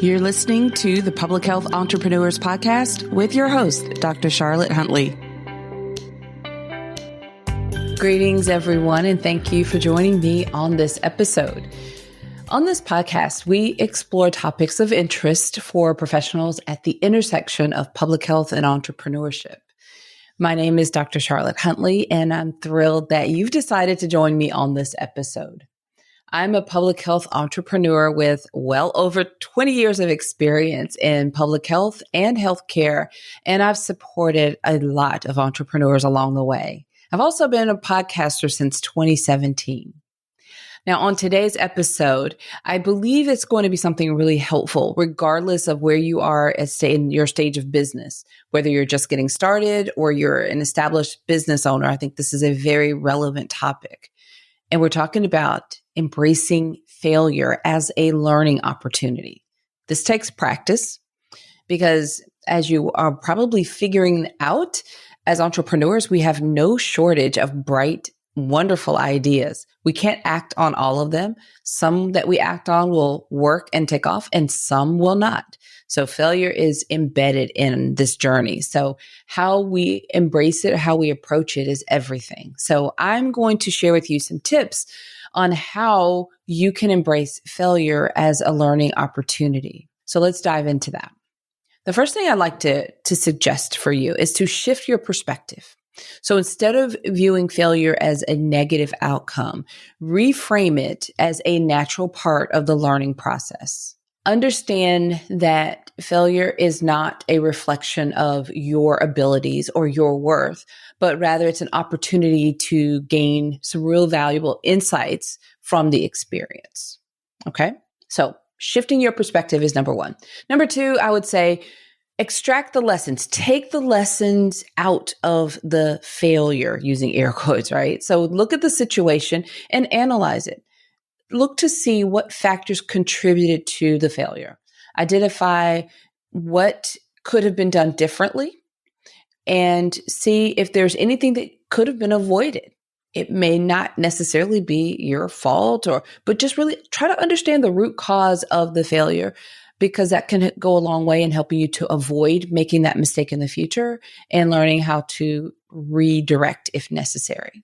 You're listening to the Public Health Entrepreneurs Podcast with your host, Dr. Charlotte Huntley. Greetings, everyone, and thank you for joining me on this episode. On this podcast, we explore topics of interest for professionals at the intersection of public health and entrepreneurship. My name is Dr. Charlotte Huntley, and I'm thrilled that you've decided to join me on this episode. I'm a public health entrepreneur with well over 20 years of experience in public health and healthcare, and I've supported a lot of entrepreneurs along the way. I've also been a podcaster since 2017. Now, on today's episode, I believe it's going to be something really helpful, regardless of where you are in your stage of business, whether you're just getting started or you're an established business owner. I think this is a very relevant topic. And we're talking about embracing failure as a learning opportunity. This takes practice because, as you are probably figuring out, as entrepreneurs, we have no shortage of bright, wonderful ideas. We can't act on all of them. Some that we act on will work and take off, and some will not. So failure is embedded in this journey. So how we embrace it, how we approach it is everything. So I'm going to share with you some tips on how you can embrace failure as a learning opportunity. So let's dive into that. The first thing I'd like to suggest for you is to shift your perspective. So instead of viewing failure as a negative outcome, reframe it as a natural part of the learning process. Understand that failure is not a reflection of your abilities or your worth, but rather it's an opportunity to gain some real valuable insights from the experience. Okay? So shifting your perspective is number one. Number two, I would say, extract the lessons. Take the lessons out of the failure, using air quotes, right? So look at the situation and analyze it. Look to see what factors contributed to the failure. Identify what could have been done differently and see if there's anything that could have been avoided. It may not necessarily be your fault, but just really try to understand the root cause of the failure, because that can go a long way in helping you to avoid making that mistake in the future and learning how to redirect if necessary.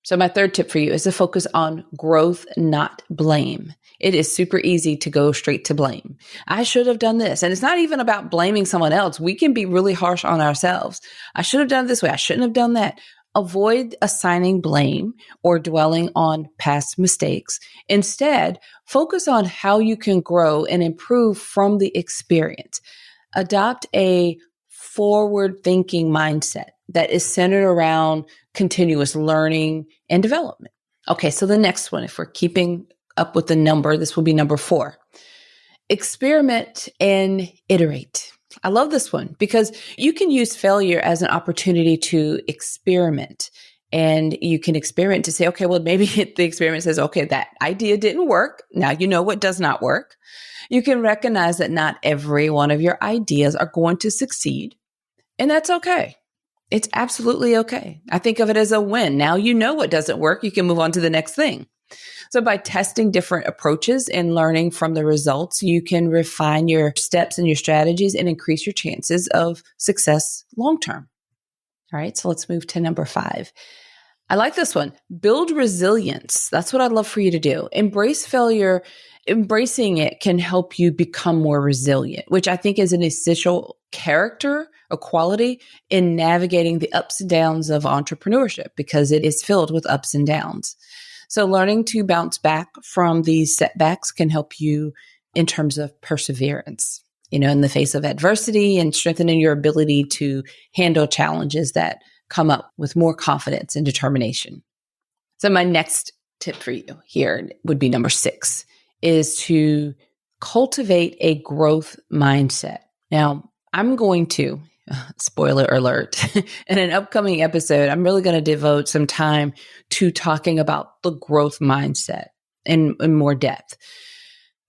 So my third tip for you is to focus on growth, not blame. It is super easy to go straight to blame. I should have done this. And it's not even about blaming someone else. We can be really harsh on ourselves. I should have done it this way. I shouldn't have done that. Avoid assigning blame or dwelling on past mistakes. Instead, focus on how you can grow and improve from the experience. Adopt a forward-thinking mindset that is centered around continuous learning and development. Okay, so the next one, if we're keeping up with the number, this will be number 4. Experiment and iterate. I love this one because you can use failure as an opportunity to experiment. And you can experiment to say, okay, well, maybe the experiment says, okay, that idea didn't work. Now you know what does not work. You can recognize that not every one of your ideas are going to succeed. And that's okay. It's absolutely okay. I think of it as a win. Now you know what doesn't work. You can move on to the next thing. So by testing different approaches and learning from the results, you can refine your steps and your strategies and increase your chances of success long-term. All right, so let's move to number 5. I like this one. Build resilience. That's what I'd love for you to do. Embrace failure. Embracing it can help you become more resilient, which I think is an essential character or quality in navigating the ups and downs of entrepreneurship, because it is filled with ups and downs. So learning to bounce back from these setbacks can help you in terms of perseverance, in the face of adversity, and strengthening your ability to handle challenges that come up with more confidence and determination. So my next tip for you here would be number 6, is to cultivate a growth mindset. Now, I'm going to, spoiler alert, in an upcoming episode, I'm really going to devote some time to talking about the growth mindset in more depth.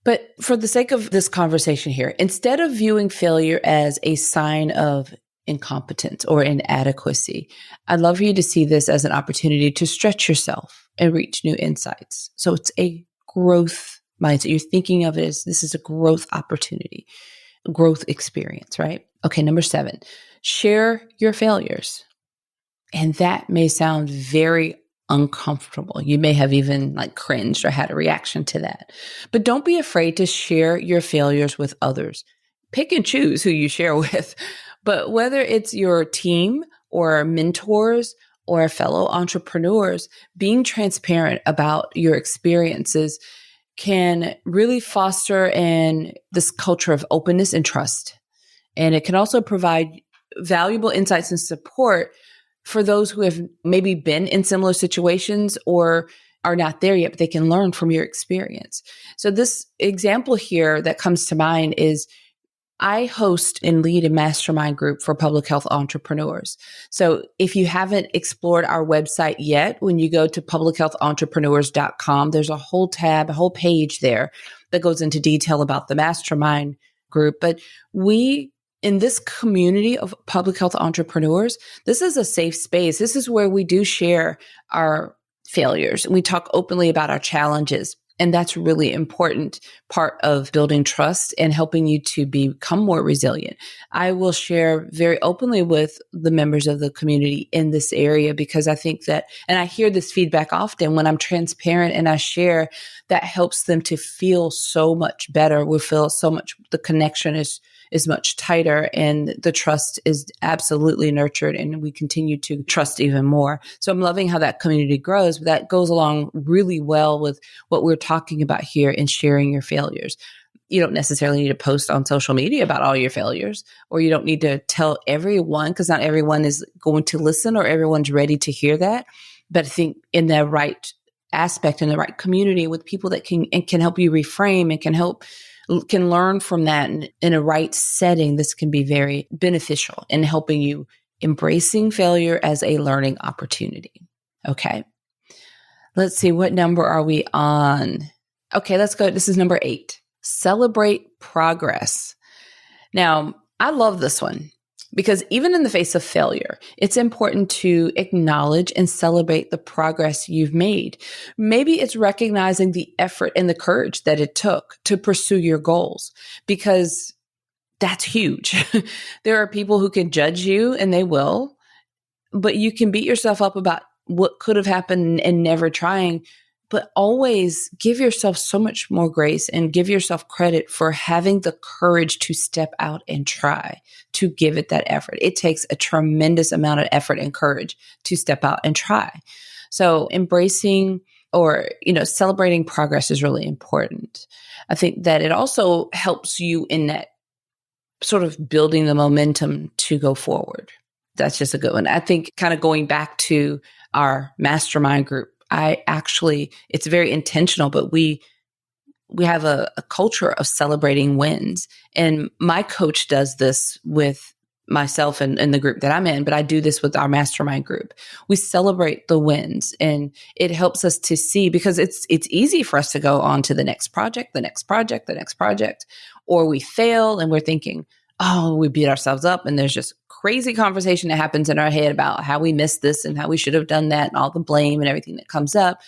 But for the sake of this conversation here, instead of viewing failure as a sign of incompetence or inadequacy, I'd love for you to see this as an opportunity to stretch yourself and reach new insights. So it's a growth mindset. You're thinking of it as this is a growth opportunity, growth experience, right? Okay, number 7, share your failures. And that may sound very uncomfortable. You may have even like cringed or had a reaction to that. But don't be afraid to share your failures with others. Pick and choose who you share with. But whether it's your team or mentors or fellow entrepreneurs, being transparent about your experiences can really foster this culture of openness and trust. And it can also provide valuable insights and support for those who have maybe been in similar situations or are not there yet, but they can learn from your experience. So this example here that comes to mind is I host and lead a mastermind group for public health entrepreneurs. So if you haven't explored our website yet, when you go to publichealthentrepreneurs.com, there's a whole tab, a whole page there that goes into detail about the mastermind group. But in this community of public health entrepreneurs, this is a safe space. This is where we do share our failures. We talk openly about our challenges. And that's a really important part of building trust and helping you to become more resilient. I will share very openly with the members of the community in this area because I think that, and I hear this feedback often when I'm transparent and I share, that helps them to feel so much better. We feel so much, the connection is much tighter and the trust is absolutely nurtured and we continue to trust even more. So I'm loving how that community grows, but that goes along really well with what we're talking about here in sharing your failures. You don't necessarily need to post on social media about all your failures, or you don't need to tell everyone because not everyone is going to listen or everyone's ready to hear that. But I think in the right aspect, in the right community with people that can help you reframe and can learn from that in a right setting, this can be very beneficial in helping you embracing failure as a learning opportunity. Okay. Let's see, what number are we on? Okay, let's go. This is number 8. Celebrate progress. Now, I love this one because even in the face of failure, it's important to acknowledge and celebrate the progress you've made. Maybe it's recognizing the effort and the courage that it took to pursue your goals, because that's huge. There are people who can judge you, and they will, but you can beat yourself up about what could have happened and never trying. But always give yourself so much more grace and give yourself credit for having the courage to step out and try, to give it that effort. It takes a tremendous amount of effort and courage to step out and try. So embracing or, celebrating progress is really important. I think that it also helps you in that sort of building the momentum to go forward. That's just a good one. I think kind of going back to our mastermind group, it's very intentional, but we have a culture of celebrating wins. And my coach does this with myself and the group that I'm in, but I do this with our mastermind group. We celebrate the wins, and it helps us to see, because it's easy for us to go on to the next project, or we fail and we're thinking, oh, we beat ourselves up, and there's just crazy conversation that happens in our head about how we missed this and how we should have done that and all the blame and everything that comes up.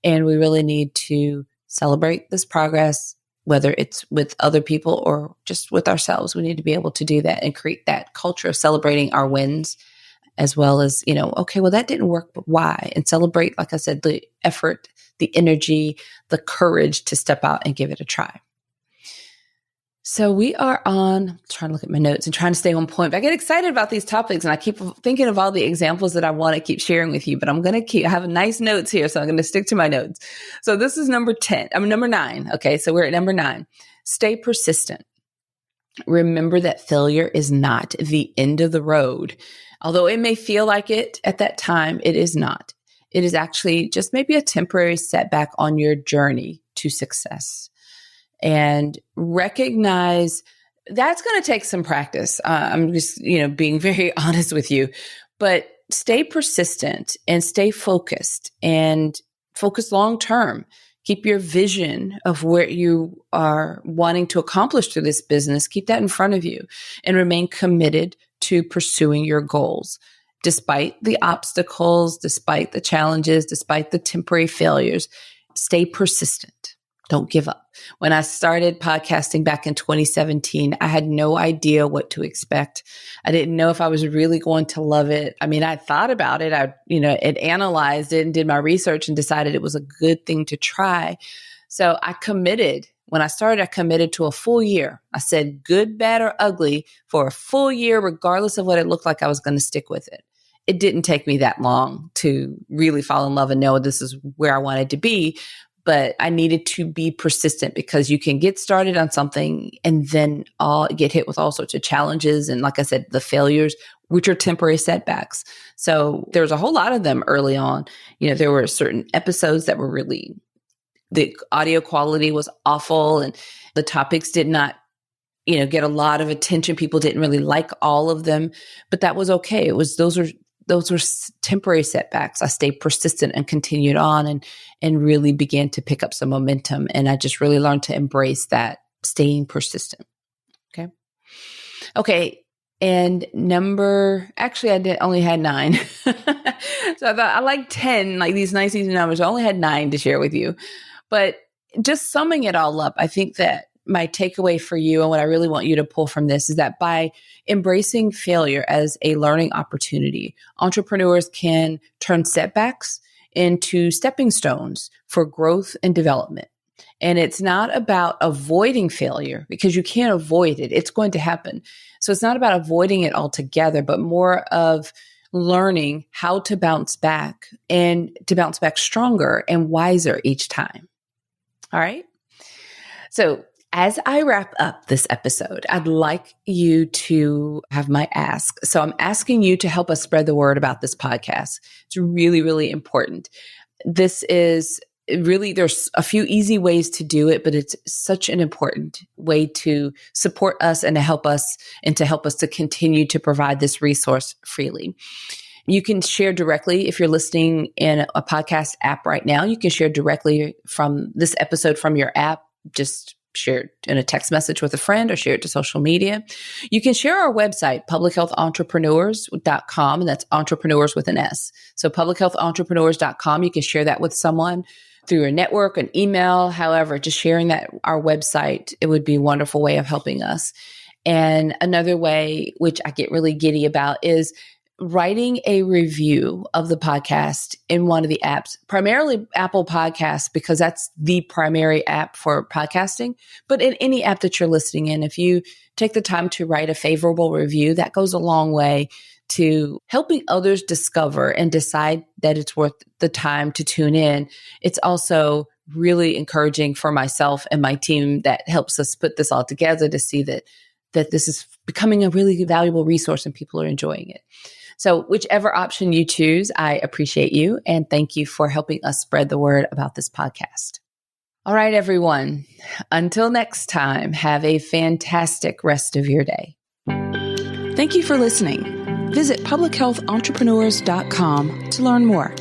And we really need to celebrate this progress, whether it's with other people or just with ourselves. We need to be able to do that and create that culture of celebrating our wins, as well as, okay, well, that didn't work, but why? And celebrate, like I said, the effort, the energy, the courage to step out and give it a try. So we are on, trying to look at my notes and trying to stay on point. But I get excited about these topics and I keep thinking of all the examples that I want to keep sharing with you, but I have nice notes here. So I'm going to stick to my notes. So this is number 9. Okay. So we're at number 9. Stay persistent. Remember that failure is not the end of the road. Although it may feel like it at that time, it is not. It is actually just maybe a temporary setback on your journey to success. And recognize that's going to take some practice. I'm just, being very honest with you, but stay persistent and stay focused and focus long-term. Keep your vision of where you are wanting to accomplish through this business. Keep that in front of you and remain committed to pursuing your goals. Despite the obstacles, despite the challenges, despite the temporary failures, stay persistent. Don't give up. When I started podcasting back in 2017, I had no idea what to expect. I didn't know if I was really going to love it. I mean, I thought about it. I analyzed it and did my research and decided it was a good thing to try. So I committed. When I started, I committed to a full year. I said, good, bad, or ugly, for a full year, regardless of what it looked like, I was going to stick with it. It didn't take me that long to really fall in love and know this is where I wanted to be. But I needed to be persistent, because you can get started on something and then get hit with all sorts of challenges. And like I said, the failures, which are temporary setbacks. So there's a whole lot of them early on. There were certain episodes that were the audio quality was awful and the topics did not, get a lot of attention. People didn't really like all of them, but that was okay. Those were temporary setbacks. I stayed persistent and continued on and really began to pick up some momentum. And I just really learned to embrace that, staying persistent. Okay. And I only had 9. So I thought I like 10, like these nice easy numbers. I only had 9 to share with you. But just summing it all up, I think that my takeaway for you and what I really want you to pull from this is that by embracing failure as a learning opportunity, entrepreneurs can turn setbacks into stepping stones for growth and development. And it's not about avoiding failure, because you can't avoid it. It's going to happen. So it's not about avoiding it altogether, but more of learning how to bounce back and to bounce back stronger and wiser each time. All right. So as I wrap up this episode, I'd like you to have my ask. So I'm asking you to help us spread the word about this podcast. It's really, really important. This is really, there's a few easy ways to do it, but it's such an important way to support us and to help us to continue to provide this resource freely. You can share directly if you're listening in a podcast app right now. You can share directly from this episode from your app. Just share it in a text message with a friend or share it to social media. You can share our website, publichealthentrepreneurs.com, and that's entrepreneurs with an S. So publichealthentrepreneurs.com, you can share that with someone through a network, an email, however, just sharing that our website, it would be a wonderful way of helping us. And another way, which I get really giddy about, is writing a review of the podcast in one of the apps, primarily Apple Podcasts, because that's the primary app for podcasting. But in any app that you're listening in, if you take the time to write a favorable review, that goes a long way to helping others discover and decide that it's worth the time to tune in. It's also really encouraging for myself and my team that helps us put this all together to see that this is becoming a really valuable resource and people are enjoying it. So whichever option you choose, I appreciate you and thank you for helping us spread the word about this podcast. All right, everyone. Until next time, have a fantastic rest of your day. Thank you for listening. Visit publichealthentrepreneurs.com to learn more.